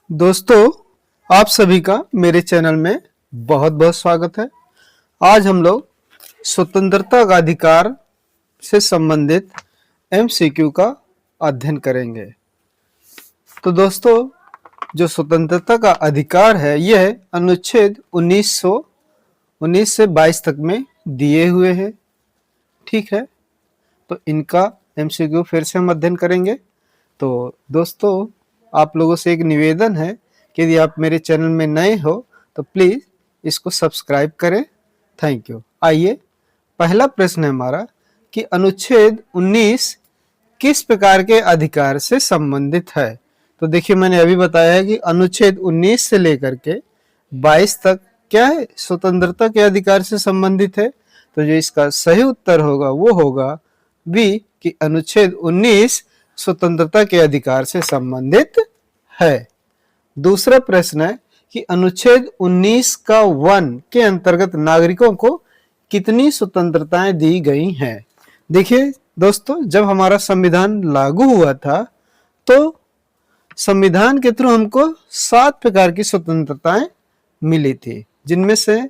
दोस्तों, आप सभी का मेरे चैनल में बहुत बहुत स्वागत है। आज हम लोग स्वतंत्रता का अधिकार से संबंधित एमसीक्यू का अध्ययन करेंगे। तो दोस्तों, जो स्वतंत्रता का अधिकार है यह अनुच्छेद 19 से 22 तक में दिए हुए हैं। ठीक है, तो इनका एमसीक्यू फिर से हम अध्ययन करेंगे। तो दोस्तों, आप लोगों से एक निवेदन है कि यदि आप मेरे चैनल में नए हो तो प्लीज़ इसको सब्सक्राइब करें। Thank you. आइए, पहला प्रश्न है हमारा कि अनुच्छेद 19 किस प्रकार के अधिकार से संबंधित है। तो देखिए, मैंने अभी बताया है कि अनुच्छेद 19 से लेकर के 22 तक क्या है, स्वतंत्रता के अधिकार से संबंधित है। तो जो इसका सही उत्तर होगा वो होगा बी, कि अनुच्छेद 19 स्वतंत्रता के अधिकार से संबंधित है। दूसरा प्रश्न है कि अनुच्छेद 19 का 1 के अंतर्गत नागरिकों को कितनी स्वतंत्रताएं दी गई हैं। देखिए दोस्तों, जब हमारा संविधान लागू हुआ था तो संविधान के थ्रू हमको 7 प्रकार की स्वतंत्रताएं मिली थी, जिनमें से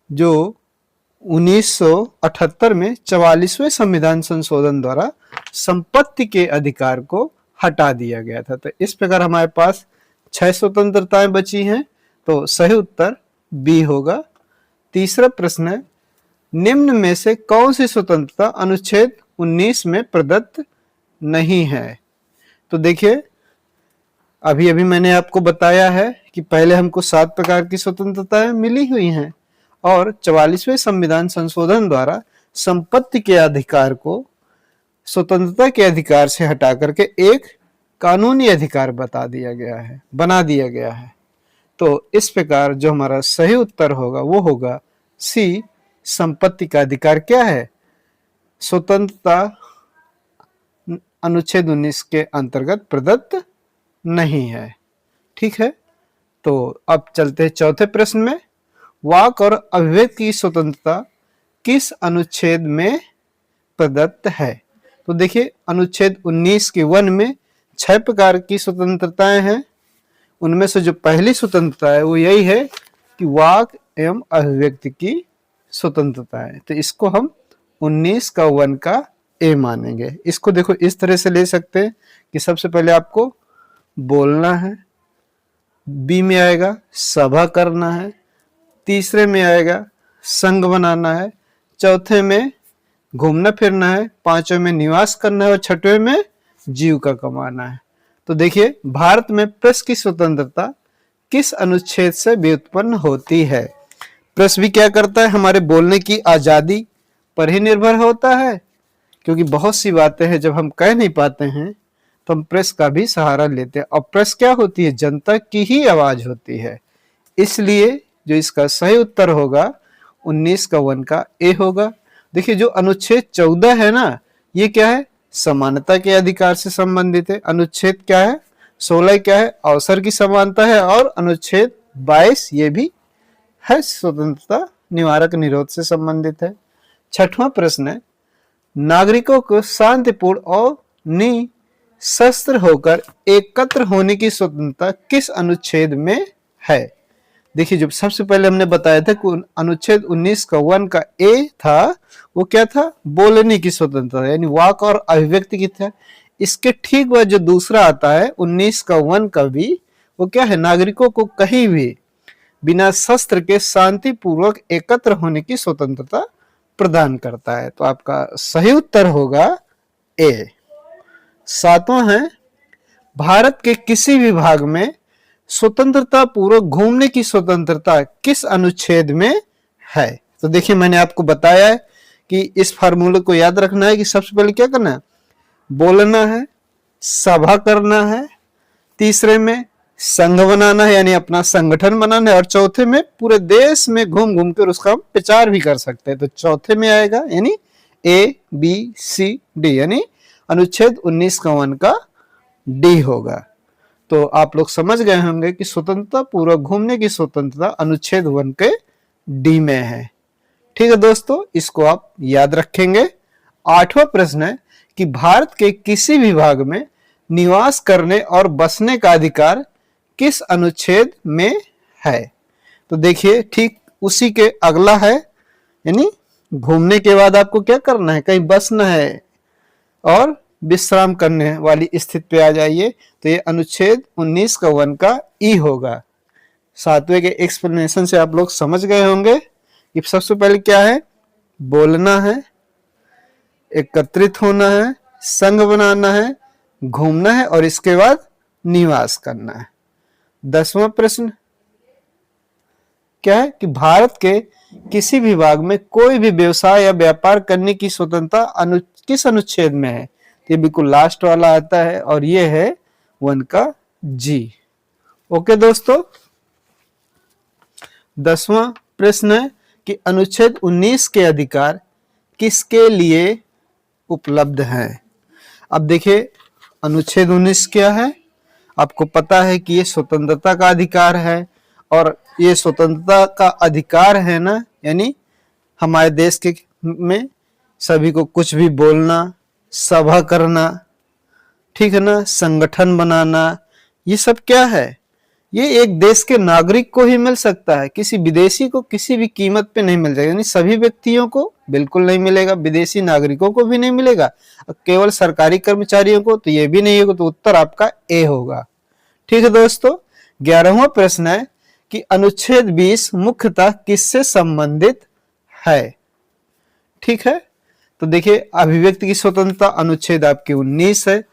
जो 1978 में 44वें संविधान संशोधन द्वारा संपत्ति के अधिकार को हटा दिया गया था। तो इस प्रकार हमारे पास 6 स्वतंत्रताएं बची हैं। तो सही उत्तर बी होगा। तीसरा प्रश्न है, निम्न में से कौन सी स्वतंत्रता अनुच्छेद 19 में प्रदत्त नहीं है। तो देखिए, अभी अभी मैंने आपको बताया है कि पहले हमको 7 प्रकार की स्वतंत्रताएं मिली हुई हैं और 44वें संविधान संशोधन द्वारा संपत्ति के अधिकार को स्वतंत्रता के अधिकार से हटा करके एक कानूनी अधिकार बना दिया गया है। तो इस प्रकार जो हमारा सही उत्तर होगा वो होगा सी, संपत्ति का अधिकार क्या है, स्वतंत्रता अनुच्छेद 19 के अंतर्गत प्रदत्त नहीं है। ठीक है, तो अब चलते हैं चौथे प्रश्न में। वाक और अभिव्यक्ति की स्वतंत्रता किस अनुच्छेद में प्रदत्त है। तो देखिए, अनुच्छेद 19 के 1 में 6 प्रकार की स्वतंत्रताएं हैं। उनमें से जो पहली स्वतंत्रता है वो यही है कि वाक एवं अभिव्यक्ति की स्वतंत्रता है। तो इसको हम 19 का 1 का ए मानेंगे। इसको देखो इस तरह से ले सकते हैं कि सबसे पहले आपको बोलना है, बी में आएगा सभा करना है, तीसरे में आएगा संघ बनाना है, चौथे में घूमना फिरना है, पांचवें में निवास करना है और छठवें में जीविका कमाना है। तो देखिए, भारत में प्रेस की स्वतंत्रता किस अनुच्छेद से व्युत्पन्न होती है। प्रेस भी क्या करता है, हमारे बोलने की आजादी पर ही निर्भर होता है, क्योंकि बहुत सी बातें हैं जब हम कह नहीं पाते हैं तो हम प्रेस का भी सहारा लेते हैं। और प्रेस क्या होती है, जनता की ही आवाज होती है। इसलिए जो इसका सही उत्तर होगा 19 का 1 का ए होगा। देखिए, जो अनुच्छेद 14 है ना, ये क्या है, समानता के अधिकार से संबंधित है। अनुच्छेद क्या है 16 क्या है, अवसर की समानता है। और अनुच्छेद 22 ये भी है, स्वतंत्रता निवारक निरोध से संबंधित है। छठवां प्रश्न है, नागरिकों को शांतिपूर्ण और निशस्त्र होकर एकत्र होने की स्वतंत्रता किस अनुच्छेद में है। देखिए, जो सबसे पहले हमने बताया था कि अनुच्छेद 19 का 1 का ए था, वो क्या था, बोलने की स्वतंत्रता यानी वाक और अभिव्यक्ति की था। इसके ठीक बाद जो दूसरा आता है 19 का 1 का भी, वो क्या है, नागरिकों को कहीं भी बिना शस्त्र के शांतिपूर्वक एकत्र होने की स्वतंत्रता प्रदान करता है। तो आपका सही उत्तर होगा ए। सातवां है, भारत के किसी भी भाग में स्वतंत्रता पूर्वक घूमने की स्वतंत्रता किस अनुच्छेद में है। तो देखिए, मैंने आपको बताया है कि इस फार्मूले को याद रखना है कि सबसे पहले क्या करना है, बोलना है, सभा करना है, तीसरे में संघ बनाना है यानी अपना संगठन बनाना है, और चौथे में पूरे देश में घूम घूम कर उसका प्रचार भी कर सकते हैं। तो चौथे में आएगा यानी ए बी सी डी, यानी अनुच्छेद 19 का 1 का डी होगा। तो आप लोग समझ गए होंगे कि स्वतंत्रता पूर्वक घूमने की स्वतंत्रता अनुच्छेद 1 के डी में है। ठीक है दोस्तों, इसको आप याद रखेंगे। आठवां प्रश्न है कि भारत के किसी भी भाग में निवास करने और बसने का अधिकार किस अनुच्छेद में है? तो देखिए ठीक उसी के अगला है, यानी घूमने के बाद आपको क्या करना है, कहीं बसना है और विश्राम करने वाली स्थिति पे आ जाइए। तो ये अनुच्छेद 19 का 1 का ई होगा। सातवें के एक्सप्लेनेशन से आप लोग समझ गए होंगे कि सबसे पहले क्या है, बोलना है, एकत्रित होना है, संघ बनाना है, घूमना है और इसके बाद निवास करना है। 10वां प्रश्न क्या है कि भारत के किसी भी भाग में कोई भी व्यवसाय या व्यापार करने की स्वतंत्रता किस अनुच्छेद में है? ये बिल्कुल लास्ट वाला आता है और ये है 1 का जी। ओके दोस्तों, 10वां प्रश्न है कि अनुच्छेद 19 के अधिकार किसके लिए उपलब्ध हैं? अब देखिए अनुच्छेद 19 क्या है, आपको पता है कि ये स्वतंत्रता का अधिकार है और ये स्वतंत्रता का अधिकार है ना, यानी हमारे देश के में सभी को कुछ भी बोलना, सभा करना, ठीक है ना, संगठन बनाना, ये सब क्या है, ये एक देश के नागरिक को ही मिल सकता है, किसी विदेशी को किसी भी कीमत पे नहीं मिल जाएगा। यानी सभी व्यक्तियों को बिल्कुल नहीं मिलेगा, विदेशी नागरिकों को भी नहीं मिलेगा, केवल सरकारी कर्मचारियों को तो ये भी नहीं होगा। तो उत्तर आपका ए होगा। ठीक है दोस्तों, 11वां प्रश्न है कि अनुच्छेद 20 मुख्यतः किससे संबंधित है? ठीक है, तो देखिए अभिव्यक्ति की स्वतंत्रता अनुच्छेद आपकी 19 है,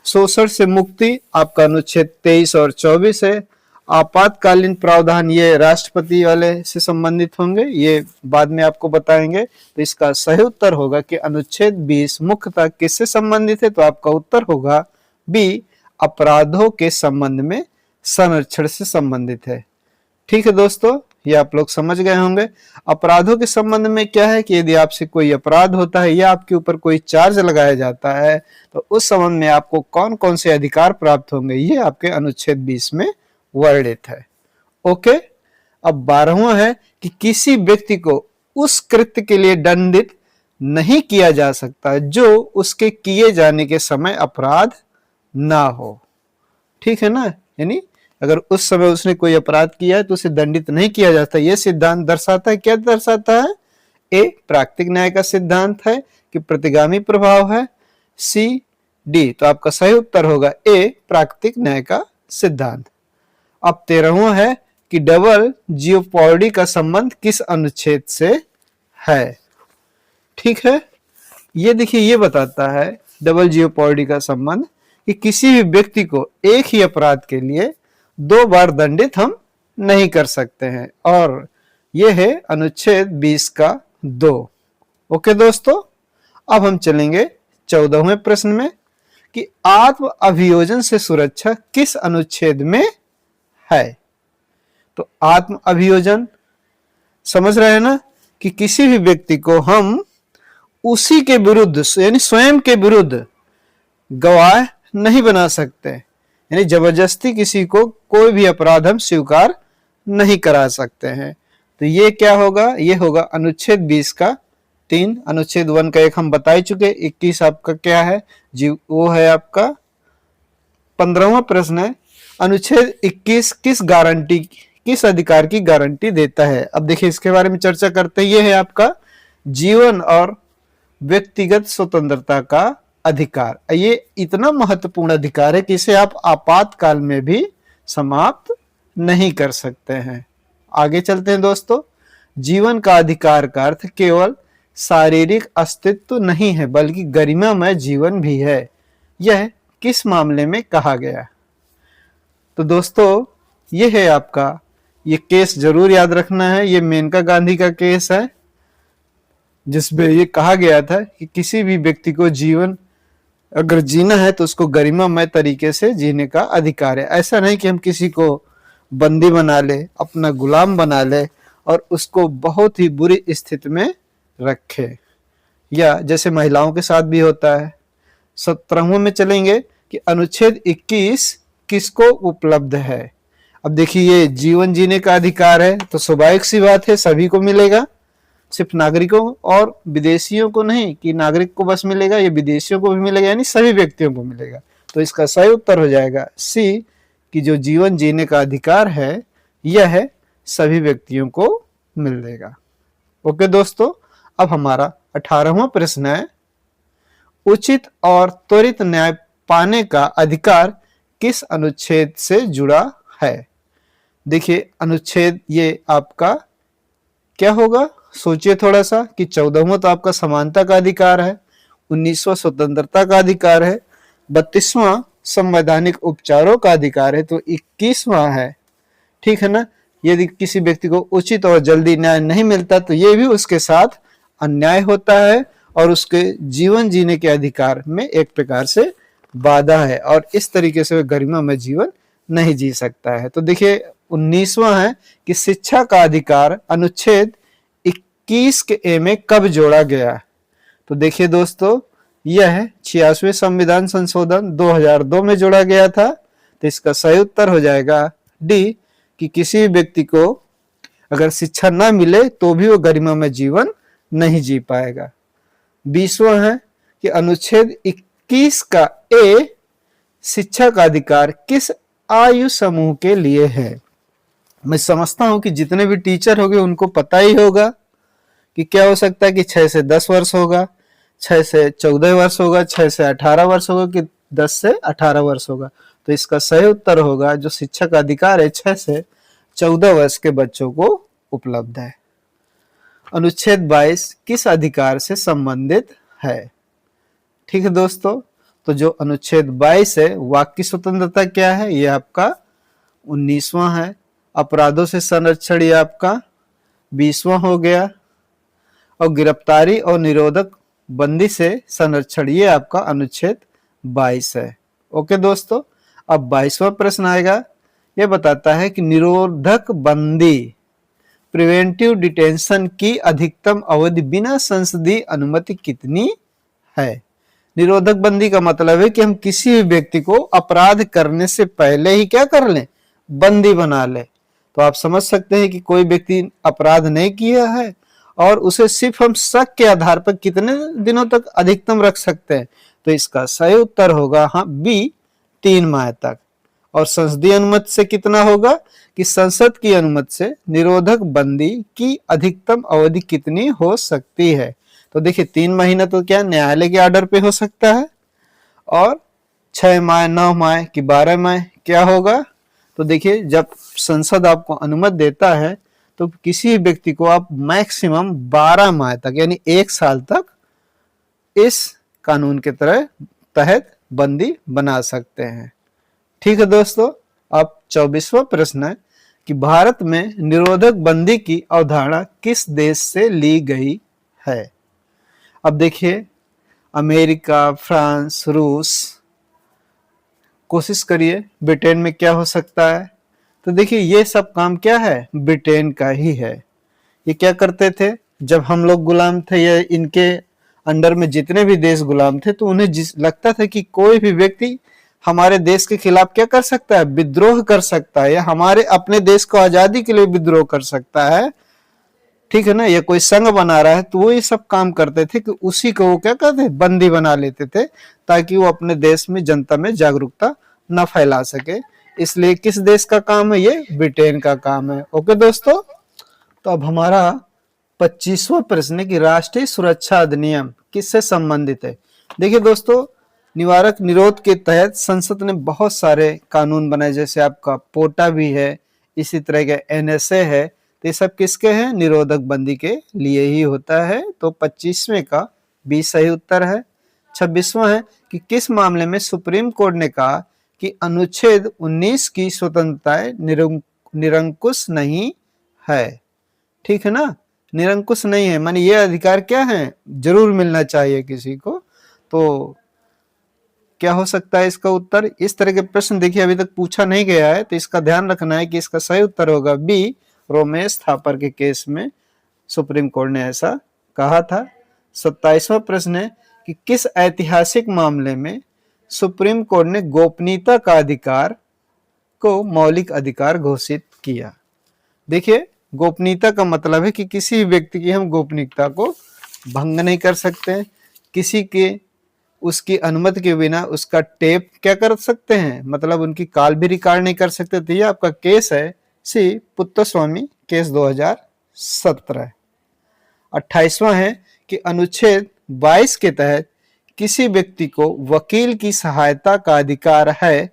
शोषण से मुक्ति आपका अनुच्छेद 23 और 24 है, आपातकालीन प्रावधान ये राष्ट्रपति वाले से संबंधित होंगे, ये बाद में आपको बताएंगे। तो इसका सही उत्तर होगा कि अनुच्छेद 20 मुख्यतः किससे संबंधित है? तो आपका उत्तर होगा बी, अपराधों के संबंध में संरक्षण से संबंधित है। ठीक है दोस्तों, ये आप लोग समझ गए होंगे। अपराधों के संबंध में क्या है कि यदि आपसे कोई अपराध होता है या आपके ऊपर कोई चार्ज लगाया जाता है तो उस संबंध में आपको कौन कौन से अधिकार प्राप्त होंगे, ये आपके अनुच्छेद 20 में वर्णित है। ओके, अब 12वां है कि किसी व्यक्ति को उस कृत्य के लिए दंडित नहीं किया जा सकता जो उसके किए जाने के समय अपराध ना हो। ठीक है ना, यानी अगर उस समय उसने कोई अपराध किया है तो उसे दंडित नहीं किया जाता। यह सिद्धांत दर्शाता है, क्या दर्शाता है? ए, प्राकृतिक न्याय का सिद्धांत है कि प्रतिगामी प्रभाव है, सी, डी। तो आपका सही उत्तर होगा ए, प्राकृतिक न्याय का सिद्धांत। अब 13वां है कि डबल जियोपॉर्डी का संबंध किस अनुच्छेद से है? ठीक है, ये देखिए ये बताता है डबल जियोपॉर्डी का संबंध कि किसी भी व्यक्ति को एक ही अपराध के लिए 2 बार दंडित हम नहीं कर सकते हैं और यह है अनुच्छेद 20 का 2। ओके दोस्तों, अब हम चलेंगे 14वें प्रश्न में कि आत्म अभियोजन से सुरक्षा किस अनुच्छेद में है? तो आत्म अभियोजन समझ रहे हैं ना कि किसी भी व्यक्ति को हम उसी के विरुद्ध यानी स्वयं के विरुद्ध गवाह नहीं बना सकते, यानी जबरदस्ती किसी को कोई भी अपराध हम स्वीकार नहीं करा सकते हैं। तो ये क्या होगा? ये होगा अनुच्छेद 20 का 3। अनुच्छेद 1 का 1 हम बता ही चुके। 21 आपका क्या है जी? वो है आपका 15वां प्रश्न है, अनुच्छेद 21 किस अधिकार की गारंटी देता है? अब देखिए इसके बारे में चर्चा करते हैं। ये है आपका जीवन और व्यक्तिगत स्वतंत्रता का अधिकार। ये इतना महत्वपूर्ण अधिकार है कि इसे आप आपातकाल में भी समाप्त नहीं कर सकते हैं। आगे चलते हैं दोस्तों। जीवन का अधिकार का अर्थ केवल शारीरिक अस्तित्व नहीं है बल्कि गरिमामय जीवन भी है। यह किस मामले में कहा गया? तो दोस्तों ये है आपका, ये केस जरूर याद रखना है। ये मेनका गांधी का केस है जिसमें ये कहा गया था कि किसी भी व्यक्ति को जीवन अगर जीना है तो उसको गरिमामय तरीके से जीने का अधिकार है। ऐसा नहीं कि हम किसी को बंदी बना ले, अपना गुलाम बना ले और उसको बहुत ही बुरी स्थिति में रखे, या जैसे महिलाओं के साथ भी होता है। 17वें में चलेंगे कि अनुच्छेद 21 किसको उपलब्ध है? अब देखिए ये जीवन जीने का अधिकार है तो स्वाभाविक सी बात है सभी को मिलेगा, सिर्फ नागरिकों और विदेशियों को नहीं कि नागरिक को बस मिलेगा, ये विदेशियों को भी मिलेगा, यानी सभी व्यक्तियों को मिलेगा। तो इसका सही उत्तर हो जाएगा सी कि जो जीवन जीने का अधिकार है यह सभी व्यक्तियों को मिलेगा। ओके दोस्तों, अब हमारा 18वां प्रश्न है, उचित और त्वरित न्याय पाने का अधिकार किस अनुच्छेद से जुड़ा है? देखिए अनुच्छेद ये आपका क्या होगा, सोचिए थोड़ा सा कि 14वां तो आपका समानता का अधिकार है, 19वां स्वतंत्रता का अधिकार है, 32वां संवैधानिक उपचारों का अधिकार है, तो 21वां है, ठीक है ना। यदि किसी व्यक्ति को उचित और जल्दी न्याय नहीं मिलता तो ये भी उसके साथ अन्याय होता है और उसके जीवन जीने के अधिकार में एक प्रकार से बाधा है और इस तरीके से वह गरिमा में जीवन नहीं जी सकता है। तो देखिए 19वां है कि शिक्षा का अधिकार अनुच्छेद 21 के ए में कब जोड़ा गया? तो देखिए दोस्तों यह 86वें संविधान संशोधन 2002 में जोड़ा गया था। तो इसका सही उत्तर हो जाएगा डी कि किसी व्यक्ति को अगर शिक्षा ना मिले तो भी वो गरिमा में जीवन नहीं जी पाएगा। 20वां है कि अनुच्छेद 21 का ए शिक्षा का अधिकार किस आयु समूह के लिए है? मैं समझता हूं कि जितने भी टीचर होंगे उनको पता ही होगा कि क्या हो सकता है कि 6 से 10 वर्ष होगा, 6 से 14 वर्ष होगा, 6 से 18 वर्ष होगा कि 10 से 18 वर्ष होगा। तो इसका सही उत्तर होगा जो शिक्षा का अधिकार है 6 से 14 वर्ष के बच्चों को उपलब्ध है। अनुच्छेद 22 किस अधिकार से संबंधित है? ठीक है दोस्तों, तो जो अनुच्छेद 22 है वाक की स्वतंत्रता क्या है, ये आपका 19वां है। अपराधों से संरक्षण ये आपका 20वां हो गया और गिरफ्तारी और निरोधक बंदी से संरक्षण ये आपका अनुच्छेद 22 है। ओके दोस्तों, अब 22वां प्रश्न आएगा, यह बताता है कि निरोधक बंदी प्रिवेंटिव डिटेंशन की अधिकतम अवधि बिना संसदीय अनुमति कितनी है? निरोधक बंदी का मतलब है कि हम किसी भी व्यक्ति को अपराध करने से पहले ही क्या कर लें, बंदी बना ले। तो आप समझ सकते हैं कि कोई व्यक्ति अपराध नहीं किया है और उसे सिर्फ हम शक के आधार पर कितने दिनों तक अधिकतम रख सकते हैं? तो इसका सही उत्तर होगा हाँ बी 3 माह तक। और संसदीय अनुमति से कितना होगा कि संसद की अनुमति से निरोधक बंदी की अधिकतम अवधि कितनी हो सकती है? तो देखिए 3 महीना तो क्या न्यायालय के ऑर्डर पे हो सकता है और 6 माह 9 माह कि 12 माह क्या होगा? तो देखिए जब संसद आपको अनुमति देता है तो किसी व्यक्ति को आप मैक्सिमम 12 माह तक यानी 1 साल तक इस कानून के तहत बंदी बना सकते हैं। ठीक है दोस्तों, अब 24वां प्रश्न है कि भारत में निरोधक बंदी की अवधारणा किस देश से ली गई है? अब देखिए अमेरिका, फ्रांस, रूस, कोशिश करिए ब्रिटेन में क्या हो सकता है? तो देखिए ये सब काम क्या है, ब्रिटेन का ही है। ये क्या करते थे जब हम लोग गुलाम थे या इनके अंडर में जितने भी देश गुलाम थे तो उन्हें लगता था कि कोई भी व्यक्ति हमारे देश के खिलाफ क्या कर सकता है, विद्रोह कर सकता है या हमारे अपने देश को आजादी के लिए विद्रोह कर सकता है, ठीक है ना। या कोई संघ बना रहा है तो वो ये सब काम करते थे कि उसी को वो क्या करते, बंदी बना लेते थे ताकि वो अपने देश में जनता में जागरूकता न फैला सके। इसलिए किस देश का काम है, ये ब्रिटेन का काम है। ओके दोस्तों, तो अब हमारा 25वां प्रश्न की राष्ट्रीय सुरक्षा अधिनियम किससे संबंधित है? देखिए दोस्तों निवारक निरोध के तहत संसद ने बहुत सारे कानून बनाए, जैसे आपका पोटा भी है, इसी तरह के एनएसए है। तो ये सब किसके हैं, निरोधक बंदी के लिए ही होता है। तो 25वें का 20 सही उत्तर है। 26वां है कि किस मामले में सुप्रीम कोर्ट ने कहा कि अनुच्छेद 19 की स्वतंत्रताएं निरंकुश नहीं है? ठीक है ना, निरंकुश नहीं है माने ये अधिकार क्या है, जरूर मिलना चाहिए किसी को। तो क्या हो सकता है इसका उत्तर? इस तरह के प्रश्न देखिए अभी तक पूछा नहीं गया है तो इसका ध्यान रखना है कि इसका सही उत्तर होगा बी, रोमेश थापर के केस में सुप्रीम कोर्ट ने ऐसा कहा था। 27वां प्रश्न है कि किस ऐतिहासिक मामले में सुप्रीम कोर्ट ने गोपनीयता का अधिकार को मौलिक अधिकार घोषित किया? देखिए गोपनीयता का मतलब है कि किसी व्यक्ति की हम गोपनीयता को भंग नहीं कर सकते, किसी के उसकी अनुमति के बिना उसका टेप क्या कर सकते हैं, मतलब उनकी कॉल भी रिकॉर्ड नहीं कर सकते। तो ये आपका केस है सी पुत्तस्वामी केस 2017। 28वां है कि अनुच्छेद 22 के तहत किसी व्यक्ति को वकील की सहायता का अधिकार है,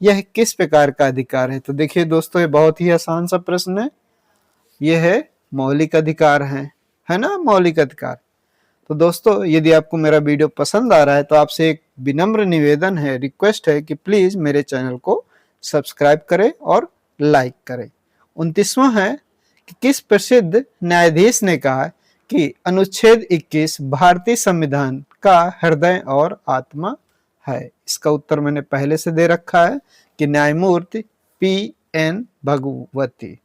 यह किस प्रकार का अधिकार है। तो देखिए दोस्तों, ये बहुत ही आसान सा प्रश्न है। यह है मौलिक अधिकार है ना, मौलिक अधिकार। तो दोस्तों, यदि आपको मेरा वीडियो पसंद आ रहा है तो आपसे एक विनम्र निवेदन है, रिक्वेस्ट है कि प्लीज मेरे चैनल को सब्सक्राइब करें और लाइक करें। 29वां है कि किस प्रसिद्ध न्यायाधीश ने कहा कि अनुच्छेद 21 भारतीय संविधान का हृदय और आत्मा है। इसका उत्तर मैंने पहले से दे रखा है कि न्यायमूर्ति P.N. भगवती।